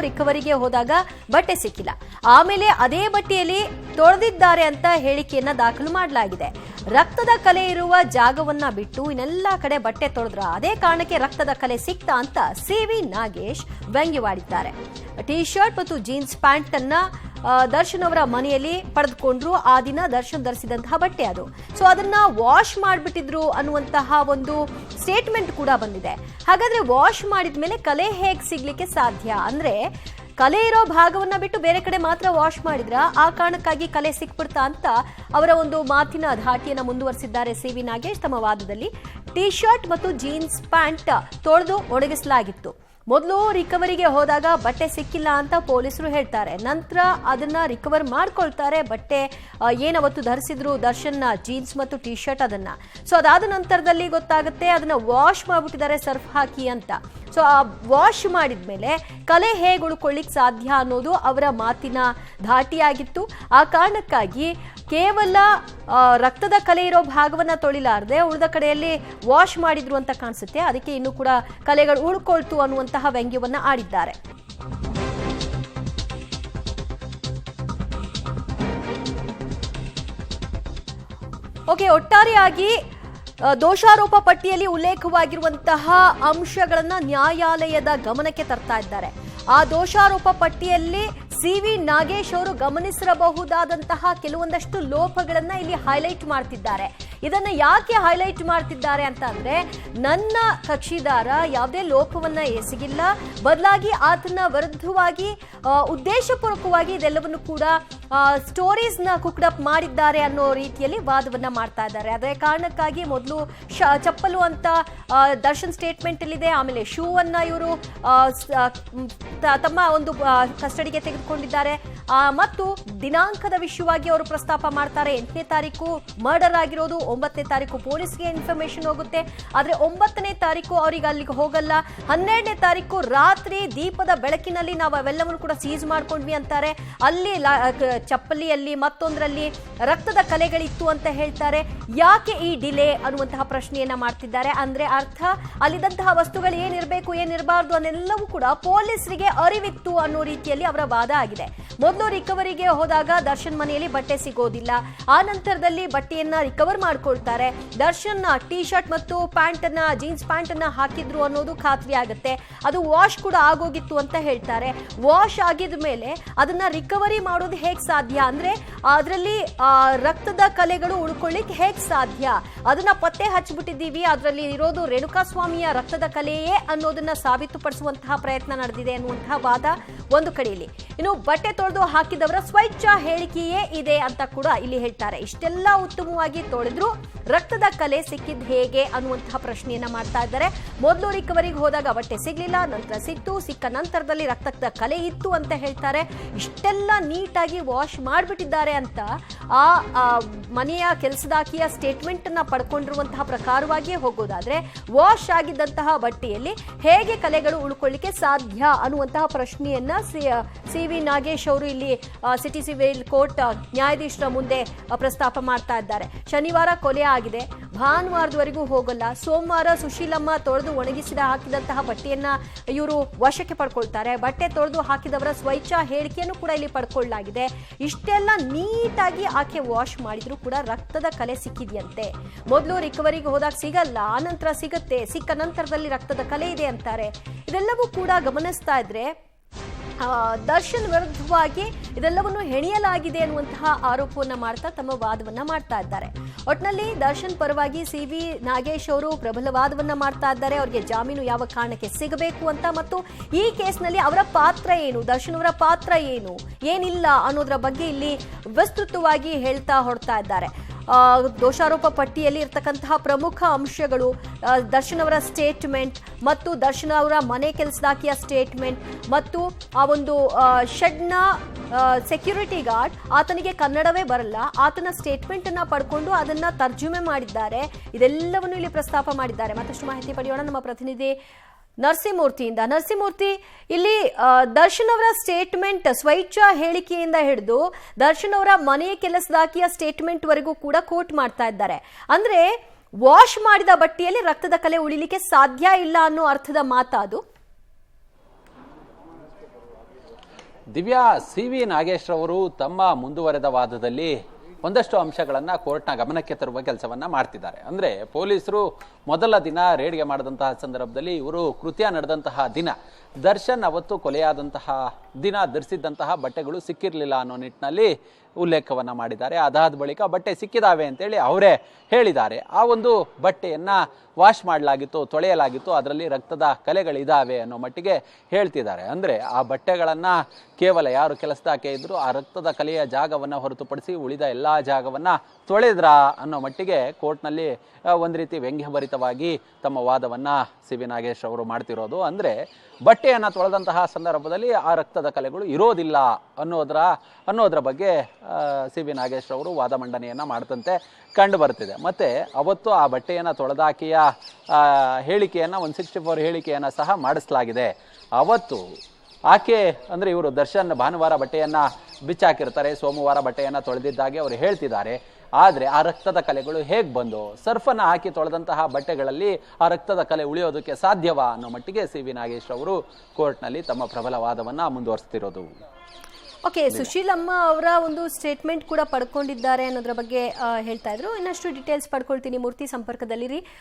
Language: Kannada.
ರಿಕವರಿಗೆ ಹೋದಾಗ ಬಟ್ಟೆ ಸಿಕ್ಕಿಲ್ಲ. ಆಮೇಲೆ ಅದೇ ಬಟ್ಟೆಯಲ್ಲಿ ತೊಳೆದಿದ್ದಾರೆ ಅಂತ ಹೇಳಿಕೆಯನ್ನ ದಾಖಲು ಮಾಡಲಾಗಿದೆ. ರಕ್ತದ ಕಲೆ ಇರುವ ಜಾಗವನ್ನ ಬಿಟ್ಟು ಇನ್ನೆಲ್ಲ ಕಡೆ ಬಟ್ಟೆ ತೊಳೆದ್ರ ಅದೇ ಕಾರಣಕ್ಕೆ ರಕ್ತದ ಕಲೆ ಸಿಕ್ತಾ ಅಂತ ಸಿವಿ ನಾಗೇಶ್ ವ್ಯಂಗ್ಯವಾಡಿದ್ದಾರೆ. ಟಿ ಶರ್ಟ್ ಮತ್ತು ಜೀನ್ಸ್ ಪ್ಯಾಂಟ್ ಅನ್ನ ದರ್ಶನ್ ಅವರ ಮನೆಯಲ್ಲಿ ಪಡೆದುಕೊಂಡ್ರು. ಆ ದಿನ ದರ್ಶನ್ ಧರಿಸಿದಂತಹ ಬಟ್ಟೆ ಅದು. ಸೊ ಅದನ್ನ ವಾಶ್ ಮಾಡಿಬಿಟ್ಟಿದ್ರು ಅನ್ನುವಂತಹ ಒಂದು ಸ್ಟೇಟ್ಮೆಂಟ್ ಕೂಡ ಬಂದಿದೆ. ಹಾಗಾದ್ರೆ ವಾಶ್ ಮಾಡಿದ್ಮೇಲೆ ಕಲೆ ಹೇಗೆ ಸಿಗ್ಲಿಕ್ಕೆ ಸಾಧ್ಯ? ಅಂದ್ರೆ ಕಲೆ ಇರೋ ಭಾಗವನ್ನ ಬಿಟ್ಟು ಬೇರೆ ಕಡೆ ಮಾತ್ರ ವಾಶ್ ಮಾಡಿದ್ರ ಆ ಕಾರಣಕ್ಕಾಗಿ ಕಲೆ ಸಿಕ್ಬಿಡ್ತಾ ಅಂತ ಅವರ ಒಂದು ಮಾತಿನ ಧಾಟಿಯನ್ನ ಮುಂದುವರಿಸಿದ್ದಾರೆ ಸಿವಿ ನಾಗೇಶ್ ತಮ್ಮ ವಾದದಲ್ಲಿ. ಟಿ ಶರ್ಟ್ ಮತ್ತು ಜೀನ್ಸ್ ಪ್ಯಾಂಟ್ ತೊಳೆದು ಒಣಗಿಸಲಾಗಿತ್ತು. ಮೊದಲು ರಿಕವರಿಗೆ ಹೋದಾಗ ಬಟ್ಟೆ ಸಿಕ್ಕಿಲ್ಲ ಅಂತ ಪೊಲೀಸರು ಹೇಳ್ತಾರೆ. ನಂತರ ಅದನ್ನ ರಿಕವರ್ ಮಾಡ್ಕೊಳ್ತಾರೆ. ಬಟ್ಟೆ ಏನವತ್ತು ಧರಿಸಿದ್ರು ದರ್ಶನ್ ಜೀನ್ಸ್ ಮತ್ತು ಟಿ ಶರ್ಟ್ ಅದನ್ನ. ಸೊ ಅದಾದ ನಂತರದಲ್ಲಿ ಗೊತ್ತಾಗುತ್ತೆ ಅದನ್ನ ವಾಶ್ ಮಾಡ್ಬಿಟ್ಟಿದ್ದಾರೆ ಸರ್ಫ್ ಹಾಕಿ ಅಂತ. ಸೊ ಆ ವಾಶ್ ಮಾಡಿದ್ಮೇಲೆ ಕಲೆ ಹೇಗೆ ಉಳ್ಕೊಳ್ಳಿಕ್ ಸಾಧ್ಯ ಅನ್ನೋದು ಅವರ ಮಾತಿನ ಧಾಟಿಯಾಗಿತ್ತು. ಆ ಕಾರಣಕ್ಕಾಗಿ ಕೇವಲ ರಕ್ತದ ಕಲೆ ಇರೋ ಭಾಗವನ್ನ ತೊಳಿಲಾರದೆ ಉಳಿದ ಕಡೆಯಲ್ಲಿ ವಾಶ್ ಮಾಡಿದ್ರು ಅಂತ ಕಾಣಿಸುತ್ತೆ. ಅದಕ್ಕೆ ಇನ್ನೂ ಕೂಡ ಕಲೆಗಳು ಉಳ್ಕೊಳ್ತು ಅನ್ನುವಂತಹ ವ್ಯಂಗ್ಯವನ್ನ ಆಡಿದ್ದಾರೆ. ಓಕೆ, ಒಟ್ಟಾರೆಯಾಗಿ ದೋಷಾರೋಪ ಪಟ್ಟಿಯಲ್ಲಿ ಉಲ್ಲೇಖವಾಗಿರುವಂತಹ ಅಂಶಗಳನ್ನ ನ್ಯಾಯಾಲಯದ ಗಮನಕ್ಕೆ ತರ್ತಾ ಇದ್ದಾರೆ. ಆ ದೋಷಾರೋಪ ಪಟ್ಟಿಯಲ್ಲಿ ಸಿವಿ ನಾಗೇಶ್ ಅವರು ಗಮನಿಸಿರಬಹುದಾದಂತಹ ಕೆಲವೊಂದಷ್ಟು ಲೋಪಗಳನ್ನ ಇಲ್ಲಿ ಹೈಲೈಟ್ ಮಾಡ್ತಿದ್ದಾರೆ. ಇದನ್ನ ಯಾಕೆ ಹೈಲೈಟ್ ಮಾಡ್ತಿದ್ದಾರೆ ಅಂತ ಅಂದ್ರೆ, ನನ್ನ ಕಕ್ಷಿದಾರ ಯಾವುದೇ ಲೋಪವನ್ನ ಎಸಗಿಲ್ಲ, ಬದಲಾಗಿ ಆತನ ವಿರುದ್ಧವಾಗಿ ಉದ್ದೇಶಪೂರ್ವಕವಾಗಿ ಇದೆಲ್ಲವನ್ನು ಕೂಡ ಸ್ಟೋರೀಸ್ ನ ಕುಕ್ಡಪ್ ಮಾಡಿದ್ದಾರೆ ಅನ್ನೋ ರೀತಿಯಲ್ಲಿ ವಾದವನ್ನ ಮಾಡ್ತಾ ಇದ್ದಾರೆ. ಅದೇ ಕಾರಣಕ್ಕಾಗಿ ಮೊದಲು ಚಪ್ಪಲು ಅಂತ ದರ್ಶನ್ ಸ್ಟೇಟ್ಮೆಂಟ್ ಅಲ್ಲಿದೆ. ಆಮೇಲೆ ಶೂ ಅನ್ನ ಇವರು ತಮ್ಮ ಒಂದು ಕಸ್ಟಡಿಗೆ ತೆಗೆದುಕೊಂಡಿದ್ದಾರೆ. ಮತ್ತು ದಿನಾಂಕದ ವಿಷಯವಾಗಿ ಅವರು ಪ್ರಸ್ತಾಪ ಮಾಡ್ತಾರೆ. 8ನೇ ತಾರೀಕು ಮರ್ಡರ್ ಆಗಿರೋದು, 9ನೇ ತಾರೀಕು ಪೊಲೀಸ್ಗೆ ಇನ್ಫಾರ್ಮೇಶನ್ ಹೋಗುತ್ತೆ. ಆದ್ರೆ 9ನೇ ತಾರೀಕು ಅವರಿಗೆ ಅಲ್ಲಿಗೆ ಹೋಗಲ್ಲ. 12ನೇ ತಾರೀಕು ರಾತ್ರಿ ದೀಪದ ಬೆಳಕಿನಲ್ಲಿ ನಾವು ಅವೆಲ್ಲವನ್ನು ಕೂಡ ಸೀಸ್ ಮಾಡ್ಕೊಂಡ್ವಿ ಅಂತಾರೆ. ಅಲ್ಲಿ ಚಪ್ಪಲಿಯಲ್ಲಿ ಮತ್ತೊಂದರಲ್ಲಿ ರಕ್ತದ ಕಲೆಗಳಿತ್ತು ಅಂತ ಹೇಳ್ತಾರೆ. ಯಾಕೆ ಈ ಡಿಲೇ ಅನ್ನುವಂತಹ ಪ್ರಶ್ನೆಯನ್ನ ಮಾಡ್ತಿದ್ದಾರೆ. ಅಂದ್ರೆ ಅರ್ಥ ಅಲ್ಲಿದ್ದಂತಹ ವಸ್ತುಗಳು ಏನಿರಬೇಕು ಏನಿರಬಾರ್ದು ಅನ್ನೆಲ್ಲವೂ ಕೂಡ ಪೊಲೀಸರಿಗೆ ಅರಿವಿತ್ತು ಅನ್ನೋ ರೀತಿಯಲ್ಲಿ ಅವರ ವಾದ ಆಗಿದೆ. ಮೊದಲು ರಿಕವರಿಗೆ ಹೋದಾಗ ದರ್ಶನ್ ಮನೆಯಲ್ಲಿ ಬಟ್ಟೆ ಸಿಗೋದಿಲ್ಲ. ಆ ನಂತರದಲ್ಲಿ ಬಟ್ಟೆಯನ್ನ ರಿಕವರ್ ಮಾಡ್ಕೊಳ್ತಾರೆ. ದರ್ಶನ್ ಟಿ ಶರ್ಟ್ ಮತ್ತು ಪ್ಯಾಂಟ್ ಅನ್ನ ಜೀನ್ಸ್ ಪ್ಯಾಂಟ್ ಅನ್ನ ಹಾಕಿದ್ರು ಅನ್ನೋದು ಖಾತ್ರಿ ಆಗುತ್ತೆ. ಅದು ವಾಶ್ ಕೂಡ ಆಗೋಗಿತ್ತು ಅಂತ ಹೇಳ್ತಾರೆ. ವಾಶ್ ಆಗಿದ ಮೇಲೆ ಅದನ್ನ ರಿಕವರಿ ಮಾಡೋದು ಹೇಗೆ ಸಾಧ್ಯ? ಅಂದ್ರೆ ಅದರಲ್ಲಿ ರಕ್ತದ ಕಲೆಗಳು ಉಳ್ಕೊಳ್ಳಿಕ್ಕೆ ಹೇಗೆ ಸಾಧ್ಯ? ಅದನ್ನ ಪತ್ತೆ ಹಚ್ಚಿಬಿಟ್ಟಿದ್ದೀವಿ, ಅದರಲ್ಲಿ ಇರೋದು ರೇಣುಕಾಸ್ವಾಮಿಯ ರಕ್ತದ ಕಲೆಯೇ ಅನ್ನೋದನ್ನ ಸಾಬೀತುಪಡಿಸುವಂತಹ ಪ್ರಯತ್ನ ನಡೆದಿದೆ ಅನ್ನುವಂತಹ ವಾದ ಒಂದು ಕಡೆಯಲ್ಲಿ. ಇನ್ನು ಬಟ್ಟೆ ತೊಳೆದು ಹಾಕಿದವರ ಸ್ವಚ್ಛ ಹೇಳಿಕೆಯೇ ಇದೆ ಅಂತ ಕೂಡ ಇಲ್ಲಿ ಹೇಳ್ತಾರೆ. ಇಷ್ಟೆಲ್ಲ ಉತ್ತಮವಾಗಿ ತೊಳೆದ್ರು ರಕ್ತದ ಕಲೆ ಸಿಕ್ಕಿದ್ ಹೇಗೆ ಅನ್ನುವಂತಹ ಪ್ರಶ್ನೆಯನ್ನ ಮಾಡ್ತಾ ಇದ್ದಾರೆ. ಮೊದಲು ರಿಕವರಿಗೆ ಹೋದಾಗ ಬಟ್ಟೆ ಸಿಗ್ಲಿಲ್ಲ, ನಂತರ ಸಿಕ್ತು, ಸಿಕ್ಕ ನಂತರದಲ್ಲಿ ರಕ್ತದ ಕಲೆ ಇತ್ತು ಅಂತ ಹೇಳ್ತಾರೆ. ಇಷ್ಟೆಲ್ಲ ನೀಟಾಗಿ ವಾಶ್ ಮಾಡಿಬಿಟ್ಟಿದ್ದಾರೆ ಅಂತ ಆ ಮನೆಯ ಕೆಲಸದಾಕಿಯ ಸ್ಟೇಟ್ಮೆಂಟ್ ಅನ್ನ ಪಡ್ಕೊಂಡಿರುವಂತಹ ಪ್ರಕಾರವಾಗಿಯೇ ಹೋಗೋದಾದ್ರೆ ವಾಶ್ ಆಗಿದ್ದಂತಹ ಬಟ್ಟೆಯಲ್ಲಿ ಹೇಗೆ ಕಲೆಗಳು ಉಳ್ಕೊಳ್ಳಿಕ್ಕೆ ಸಾಧ್ಯ ಅನ್ನುವಂತಹ ಪ್ರಶ್ನೆಯನ್ನ ಸಿವಿ ನಾಗೇಶ್ ಅವರು ಇಲ್ಲಿ ಸಿಟಿ ಸಿವಿಲ್ ಕೋರ್ಟ್ ನ್ಯಾಯಾಧೀಶರ ಮುಂದೆ ಪ್ರಸ್ತಾಪ ಮಾಡ್ತಾ ಇದ್ದಾರೆ. ಶನಿವಾರ ಕೊಲೆ ಆಗಿದೆ, ಭಾನುವಾರದವರೆಗೂ ಹೋಗಲ್ಲ. ಸೋಮವಾರ ಸುಶೀಲಮ್ಮ ತೊಳೆದು ಒಣಗಿಸಿದ ಹಾಕಿದಂತಹ ಬಟ್ಟೆಯನ್ನ ಇವರು ವಶಕ್ಕೆ ಪಡ್ಕೊಳ್ತಾರೆ. ಬಟ್ಟೆ ತೊಳೆದು ಹಾಕಿದವರ ಸ್ವಚ್ಛ ಹೇಳಿಕೆಯನ್ನು ಕೂಡ ಇಲ್ಲಿ ಪಡ್ಕೊಳ್ಳಲಾಗಿದೆ. ಇಷ್ಟೆಲ್ಲ ನೀಟಾಗಿ ಆಕೆ ವಾಶ್ ಮಾಡಿದ್ರು ಕೂಡ ರಕ್ತದ ಕಲೆ ಸಿಕ್ಕಿದೆಯಂತೆ. ಮೊದಲು ರಿಕವರಿಗೆ ಹೋದಾಗ ಸಿಗಲ್ಲ, ಆನಂತರ ಸಿಗುತ್ತೆ, ಸಿಕ್ಕ ನಂತರದಲ್ಲಿ ರಕ್ತದ ಕಲೆ ಇದೆ ಅಂತಾರೆ. ಇದೆಲ್ಲವೂ ಕೂಡ ಗಮನಿಸ್ತಾ ಇದ್ರೆ ದರ್ಶನ್ ವಿರುದ್ಧವಾಗಿ ಇದೆಲ್ಲವನ್ನು ಹೆಣಿಯಲಾಗಿದೆ ಅನ್ನುವಂತಹ ಆರೋಪವನ್ನ ಮಾಡ್ತಾ ತಮ್ಮ ವಾದವನ್ನ ಮಾಡ್ತಾ ಇದ್ದಾರೆ. ಒಟ್ನಲ್ಲಿ ದರ್ಶನ್ ಪರವಾಗಿ ಸಿವಿ ನಾಗೇಶ್ ಅವರು ಪ್ರಬಲ ವಾದವನ್ನ ಮಾಡ್ತಾ ಇದ್ದಾರೆ. ಅವರಿಗೆ ಜಾಮೀನು ಯಾವ ಕಾರಣಕ್ಕೆ ಸಿಗಬೇಕು ಅಂತ, ಮತ್ತು ಈ ಕೇಸ್ನಲ್ಲಿ ಅವರ ಪಾತ್ರ ಏನು, ದರ್ಶನ್ ಅವರ ಪಾತ್ರ ಏನು, ಏನಿಲ್ಲ ಅನ್ನೋದ್ರ ಬಗ್ಗೆ ಇಲ್ಲಿ ವಿಸ್ತೃತವಾಗಿ ಹೇಳ್ತಾ ಹೊರಡ್ತಾ ಇದ್ದಾರೆ. ದೋಷಾರೋಪ ಪಟ್ಟಿಯಲ್ಲಿ ಇರ್ತಕ್ಕಂತಹ ಪ್ರಮುಖ ಅಂಶಗಳು ದರ್ಶನ್ ಅವರ ಸ್ಟೇಟ್ಮೆಂಟ್ ಮತ್ತು ದರ್ಶನ್ ಅವರ ಮನೆ ಕೆಲಸದಾಕಿಯ ಸ್ಟೇಟ್ಮೆಂಟ್ ಮತ್ತು ಆ ಒಂದು ಶೆಡ್ನ ಸೆಕ್ಯೂರಿಟಿ ಗಾರ್ಡ್ ಆತನಿಗೆ ಕನ್ನಡವೇ ಬರಲ್ಲ, ಆತನ ಸ್ಟೇಟ್ಮೆಂಟ್ ಅನ್ನ ಪಡ್ಕೊಂಡು ಅದನ್ನ ತರ್ಜುಮೆ ಮಾಡಿದ್ದಾರೆ. ಇದೆಲ್ಲವನ್ನು ಇಲ್ಲಿ ಪ್ರಸ್ತಾಪ ಮಾಡಿದ್ದಾರೆ. ಮತ್ತಷ್ಟು ಮಾಹಿತಿ ಪಡೆಯೋಣ ನಮ್ಮ ಪ್ರತಿನಿಧಿ ನರಸಿಂಹಮೂರ್ತಿಯಿಂದ. ನರಸಿಂಹಮೂರ್ತಿ, ಇಲ್ಲಿ ದರ್ಶನ್ ಅವರ ಸ್ಟೇಟ್ಮೆಂಟ್ ಸ್ವಚ್ಛ ಹೇಳಿಕೆಯಿಂದ ಹಿಡಿದು ದರ್ಶನ್ ಅವರ ಮನೆಯ ಕೆಲಸದಾಕಿಯ ಸ್ಟೇಟ್ಮೆಂಟ್ ವರೆಗೂ ಕೂಡ ಕೋಟ್ ಮಾಡ್ತಾ ಇದ್ದಾರೆ. ಅಂದ್ರೆ ವಾಶ್ ಮಾಡಿದ ಬಟ್ಟೆಯಲ್ಲಿ ರಕ್ತದ ಕಲೆ ಉಳಿಲಿಕ್ಕೆ ಸಾಧ್ಯ ಇಲ್ಲ ಅನ್ನೋ ಅರ್ಥದ ಮಾತಾ ಅದು? ದಿವ್ಯಾ, ಸಿ.ವಿ. ನಾಗೇಶ್ ರವರು ತಮ್ಮ ಮುಂದುವರೆದ ವಾದದಲ್ಲಿ ಒಂದಷ್ಟು ಅಂಶಗಳನ್ನು ಕೋರ್ಟ್ನ ಗಮನಕ್ಕೆ ತರುವ ಕೆಲಸವನ್ನ ಮಾಡ್ತಿದ್ದಾರೆ. ಅಂದ್ರೆ ಪೊಲೀಸರು ಮೊದಲ ದಿನ ರೇಡ್ಗೆ ಮಾಡಿದಂತಹ ಸಂದರ್ಭದಲ್ಲಿ ಇವರು ಕೃತ್ಯ ನಡೆದಂತಹ ದಿನ ದರ್ಶನ್ ಅವತ್ತು ಕೊಲೆಯಾದಂತಹ ದಿನ ಧರಿಸಿದ್ದಂತಹ ಬಟ್ಟೆಗಳು ಸಿಕ್ಕಿರಲಿಲ್ಲ ಅನ್ನೋ ನಿಟ್ಟಿನಲ್ಲಿ ಉಲ್ಲೇಖವನ್ನ ಮಾಡಿದ್ದಾರೆ. ಅದಾದ ಬಳಿಕ ಬಟ್ಟೆ ಸಿಕ್ಕಿದಾವೆ ಅಂತೇಳಿ ಅವರೇ ಹೇಳಿದ್ದಾರೆ. ಆ ಒಂದು ಬಟ್ಟೆಯನ್ನ ವಾಶ್ ಮಾಡಲಾಗಿತ್ತು, ತೊಳೆಯಲಾಗಿತ್ತು, ಅದರಲ್ಲಿ ರಕ್ತದ ಕಲೆಗಳಿದಾವೆ ಅನ್ನೋ ಮಟ್ಟಿಗೆ ಹೇಳ್ತಿದ್ದಾರೆ. ಅಂದ್ರೆ ಆ ಬಟ್ಟೆಗಳನ್ನ ಕೇವಲ ಯಾರು ಕೆಲಸದಾಕೆ ಇದ್ರು ಆ ರಕ್ತದ ಕಲೆಯ ಜಾಗವನ್ನ ಹೊರತುಪಡಿಸಿ ಉಳಿದ ಎಲ್ಲಾ ಜಾಗವನ್ನ ತೊಳೆದ್ರಾ ಅನ್ನೋ ಮಟ್ಟಿಗೆ ಕೋರ್ಟ್ನಲ್ಲಿ ಒಂದು ರೀತಿ ವ್ಯಂಗ್ಯಭರಿತವಾಗಿ ತಮ್ಮ ವಾದವನ್ನ ಸಿ.ವಿ. ನಾಗೇಶ್ ಅವರು ಮಾಡ್ತಿರೋದು. ಅಂದ್ರೆ ಬಟ್ಟೆಯನ್ನ ತೊಳೆದಂತಹ ಸಂದರ್ಭದಲ್ಲಿ ಆ ರಕ್ತದ ಕಲೆಗಳು ಇರೋದಿಲ್ಲ ಅನ್ನೋದ್ರ ಬಗ್ಗೆ ಸಿ.ವಿ. ನಾಗೇಶ್ ಅವರು ವಾದ ಮಂಡನೆಯನ್ನ ಮಾಡದಂತೆ ಕಂಡು ಬರ್ತಿದೆ. ಮತ್ತೆ ಅವತ್ತು ಆ ಬಟ್ಟೆಯನ್ನ ತೊಳೆದಾಕಿಯ ಹೇಳಿಕೆಯನ್ನ 164 ಹೇಳಿಕೆಯನ್ನ ಸಹ ಮಾಡಿಸಲಾಗಿದೆ. ಅವತ್ತು ಆಕೆ ಅಂದ್ರೆ ಇವರು ದರ್ಶನ್ ಭಾನುವಾರ ಬಟ್ಟೆಯನ್ನ ಬಿಚ್ಚಾಕಿರ್ತಾರೆ, ಸೋಮವಾರ ಬಟ್ಟೆಯನ್ನ ತೊಳೆದಿದ್ದಾಗೆ ಅವರು ಹೇಳ್ತಿದ್ದಾರೆ. ಆದ್ರೆ ಆ ರಕ್ತದ ಕಲೆಗಳು ಹೇಗ್ ಬಂದು ಸರ್ಫನ್ನ ಹಾಕಿ ತೊಳೆದಂತಹ ಬಟ್ಟೆಗಳಲ್ಲಿ ಆ ರಕ್ತದ ಕಲೆ ಉಳಿಯೋದಕ್ಕೆ ಸಾಧ್ಯವಾ ಅನ್ನೋ ಮಟ್ಟಿಗೆ ಸಿ.ವಿ. ನಾಗೇಶ್ ಅವರು ಕೋರ್ಟ್ನಲ್ಲಿ ತಮ್ಮ ಪ್ರಬಲ ವಾದವನ್ನ ಮುಂದುವರಿಸ್ತಿರೋದು. ಓಕೆ, ಸುಶೀಲಮ್ಮ ಅವರ ಒಂದು ಸ್ಟೇಟ್ಮೆಂಟ್ ಕೂಡ ಪಡ್ಕೊಂಡಿದ್ದಾರೆ ಅನ್ನೋದ್ರ ಬಗ್ಗೆ ಹೇಳ್ತಾ ಇದ್ರು. ಇನ್ನಷ್ಟು ಡೀಟೇಲ್ಸ್ ಪಡ್ಕೊಳ್ತೀನಿ. ಮೂರ್ತಿ ಸಂಪರ್ಕದಲ್ಲಿರಿ.